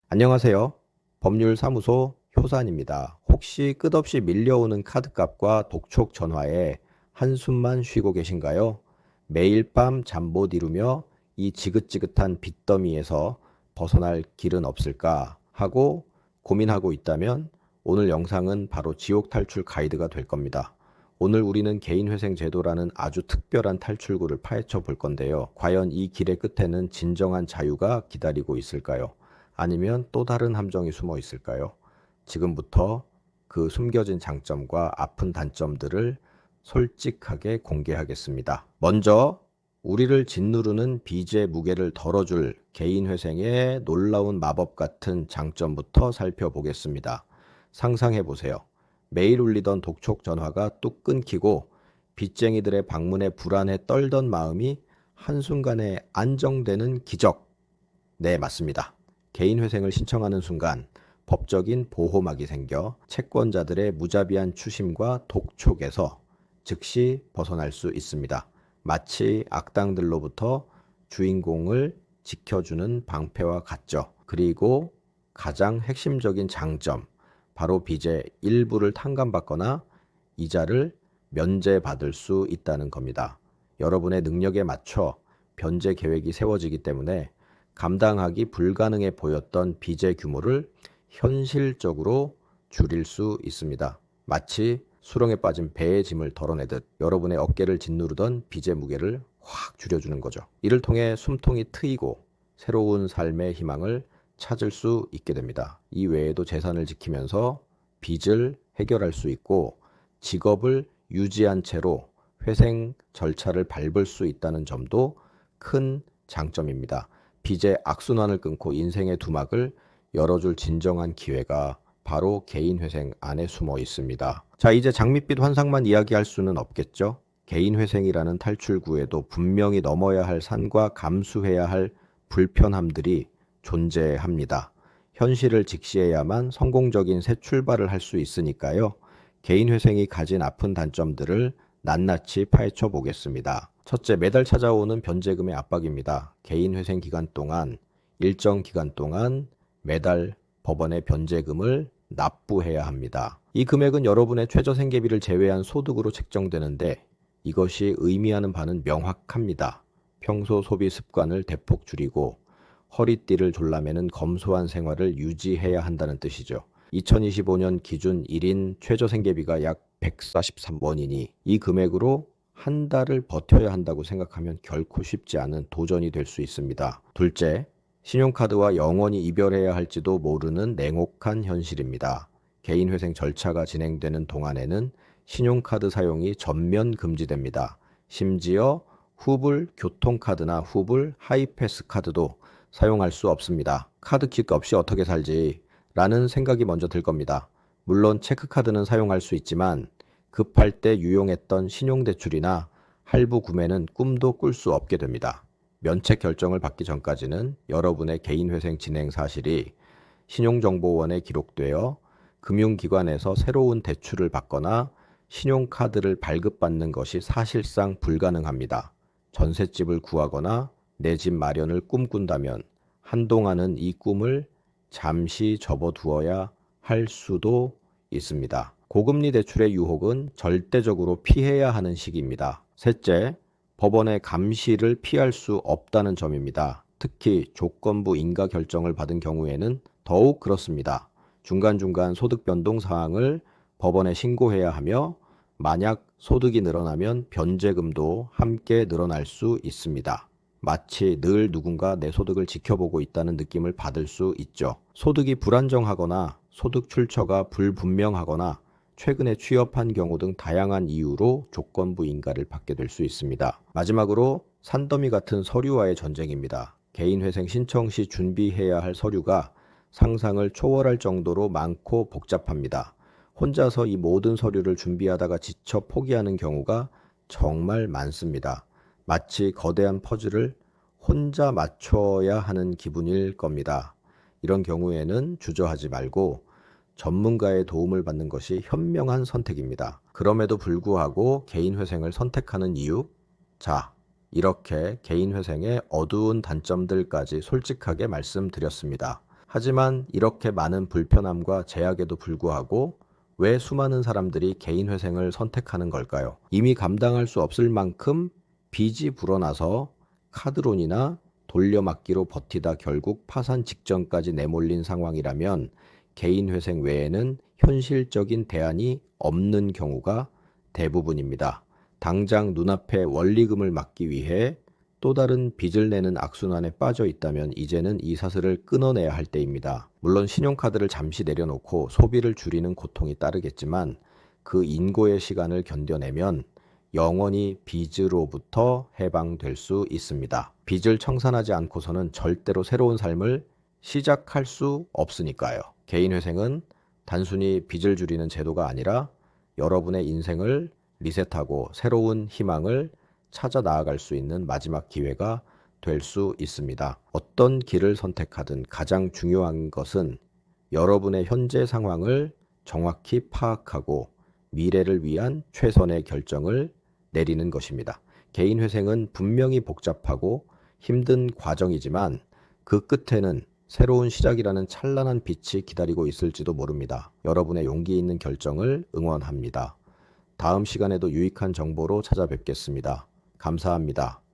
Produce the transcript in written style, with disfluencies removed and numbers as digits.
안녕하세요. 법률사무소 효산입니다. 혹시 끝없이 밀려오는 카드값과 독촉 전화에 한숨만 쉬고 계신가요? 매일 밤 잠 못 이루며 이 지긋지긋한 빚더미에서 벗어날 길은 없을까 하고 고민하고 있다면 오늘 영상은 바로 지옥 탈출 가이드가 될 겁니다. 오늘 우리는 개인회생 제도라는 아주 특별한 탈출구를 파헤쳐 볼 건데요. 과연 이 길의 끝에는 진정한 자유가 기다리고 있을까요? 아니면 또 다른 함정이 숨어 있을까요? 지금부터 그 숨겨진 장점과 아픈 단점들을 솔직하게 공개하겠습니다. 먼저 우리를 짓누르는 빚의 무게를 덜어줄 개인회생의 놀라운 마법 같은 장점부터 살펴보겠습니다. 상상해 보세요. 매일 울리던 독촉 전화가 뚝 끊기고 빚쟁이들의 방문에 불안해 떨던 마음이 한순간에 안정되는 기적. 네, 맞습니다. 개인회생을 신청하는 순간 법적인 보호막이 생겨 채권자들의 무자비한 추심과 독촉에서 즉시 벗어날 수 있습니다. 마치 악당들로부터 주인공을 지켜주는 방패와 같죠. 그리고 가장 핵심적인 장점, 바로 빚의 일부를 탕감받거나 이자를 면제받을 수 있다는 겁니다. 여러분의 능력에 맞춰 변제 계획이 세워지기 때문에 감당하기 불가능해 보였던 빚의 규모를 현실적으로 줄일 수 있습니다. 마치 수렁에 빠진 배의 짐을 덜어내듯 여러분의 어깨를 짓누르던 빚의 무게를 확 줄여주는 거죠. 이를 통해 숨통이 트이고 새로운 삶의 희망을 찾을 수 있게 됩니다. 이 외에도 재산을 지키면서 빚을 해결할 수 있고 직업을 유지한 채로 회생 절차를 밟을 수 있다는 점도 큰 장점입니다. 빚의 악순환을 끊고 인생의 두막을 열어줄 진정한 기회가 바로 개인회생 안에 숨어 있습니다. 자, 이제 장밋빛 환상만 이야기할 수는 없겠죠? 개인회생이라는 탈출구에도 분명히 넘어야 할 산과 감수해야 할 불편함들이 존재합니다. 현실을 직시해야만 성공적인 새 출발을 할 수 있으니까요. 개인회생이 가진 아픈 단점들을 낱낱이 파헤쳐 보겠습니다. 첫째, 매달 찾아오는 변제금의 압박입니다. 개인회생 기간 동안 일정 기간 동안 매달 법원에 변제금을 납부해야 합니다. 이 금액은 여러분의 최저 생계비를 제외한 소득으로 책정되는데 이것이 의미하는 바는 명확합니다. 평소 소비 습관을 대폭 줄이고 허리띠를 졸라매는 검소한 생활을 유지해야 한다는 뜻이죠. 2025년 기준 1인 최저 생계비가 약 143원이니 이 금액으로 한 달을 버텨야 한다고 생각하면 결코 쉽지 않은 도전이 될 수 있습니다. 둘째, 신용카드와 영원히 이별해야 할지도 모르는 냉혹한 현실입니다. 개인회생 절차가 진행되는 동안에는 신용카드 사용이 전면 금지됩니다. 심지어 후불 교통카드나 후불 하이패스 카드도 사용할 수 없습니다. 카드킥 없이 어떻게 살지? 라는 생각이 먼저 들 겁니다. 물론 체크카드는 사용할 수 있지만 급할 때 유용했던 신용대출이나 할부 구매는 꿈도 꿀 수 없게 됩니다. 면책 결정을 받기 전까지는 여러분의 개인회생 진행 사실이 신용정보원에 기록되어 금융기관에서 새로운 대출을 받거나 신용카드를 발급받는 것이 사실상 불가능합니다. 전셋집을 구하거나 내 집 마련을 꿈꾼다면 한동안은 이 꿈을 잠시 접어두어야 할 수도 있습니다. 고금리 대출의 유혹은 절대적으로 피해야 하는 시기입니다. 셋째, 법원의 감시를 피할 수 없다는 점입니다. 특히 조건부 인가 결정을 받은 경우에는 더욱 그렇습니다. 중간중간 소득 변동 사항을 법원에 신고해야 하며 만약 소득이 늘어나면 변제금도 함께 늘어날 수 있습니다. 마치 늘 누군가 내 소득을 지켜보고 있다는 느낌을 받을 수 있죠. 소득이 불안정하거나 소득 출처가 불분명하거나 최근에 취업한 경우 등 다양한 이유로 조건부 인가를 받게 될 수 있습니다. 마지막으로 산더미 같은 서류와의 전쟁입니다. 개인회생 신청 시 준비해야 할 서류가 상상을 초월할 정도로 많고 복잡합니다. 혼자서 이 모든 서류를 준비하다가 지쳐 포기하는 경우가 정말 많습니다. 마치 거대한 퍼즐을 혼자 맞춰야 하는 기분일 겁니다. 이런 경우에는 주저하지 말고 전문가의 도움을 받는 것이 현명한 선택입니다. 그럼에도 불구하고 개인회생을 선택하는 이유? 자, 이렇게 개인회생의 어두운 단점들까지 솔직하게 말씀드렸습니다. 하지만 이렇게 많은 불편함과 제약에도 불구하고 왜 수많은 사람들이 개인 회생을 선택하는 걸까요? 이미 감당할 수 없을 만큼 빚이 불어나서 카드론이나 돌려막기로 버티다 결국 파산 직전까지 내몰린 상황이라면 개인 회생 외에는 현실적인 대안이 없는 경우가 대부분입니다. 당장 눈앞에 원리금을 막기 위해 또 다른 빚을 내는 악순환에 빠져 있다면 이제는 이 사슬을 끊어내야 할 때입니다. 물론 신용카드를 잠시 내려놓고 소비를 줄이는 고통이 따르겠지만 그 인고의 시간을 견뎌내면 영원히 빚으로부터 해방될 수 있습니다. 빚을 청산하지 않고서는 절대로 새로운 삶을 시작할 수 없으니까요. 개인회생은 단순히 빚을 줄이는 제도가 아니라 여러분의 인생을 리셋하고 새로운 희망을 찾아 나아갈 수 있는 마지막 기회가 될 수 있습니다. 어떤 길을 선택하든 가장 중요한 것은 여러분의 현재 상황을 정확히 파악하고 미래를 위한 최선의 결정을 내리는 것입니다. 개인 회생은 분명히 복잡하고 힘든 과정이지만 그 끝에는 새로운 시작이라는 찬란한 빛이 기다리고 있을지도 모릅니다. 여러분의 용기 있는 결정을 응원합니다. 다음 시간에도 유익한 정보로 찾아뵙겠습니다. 감사합니다.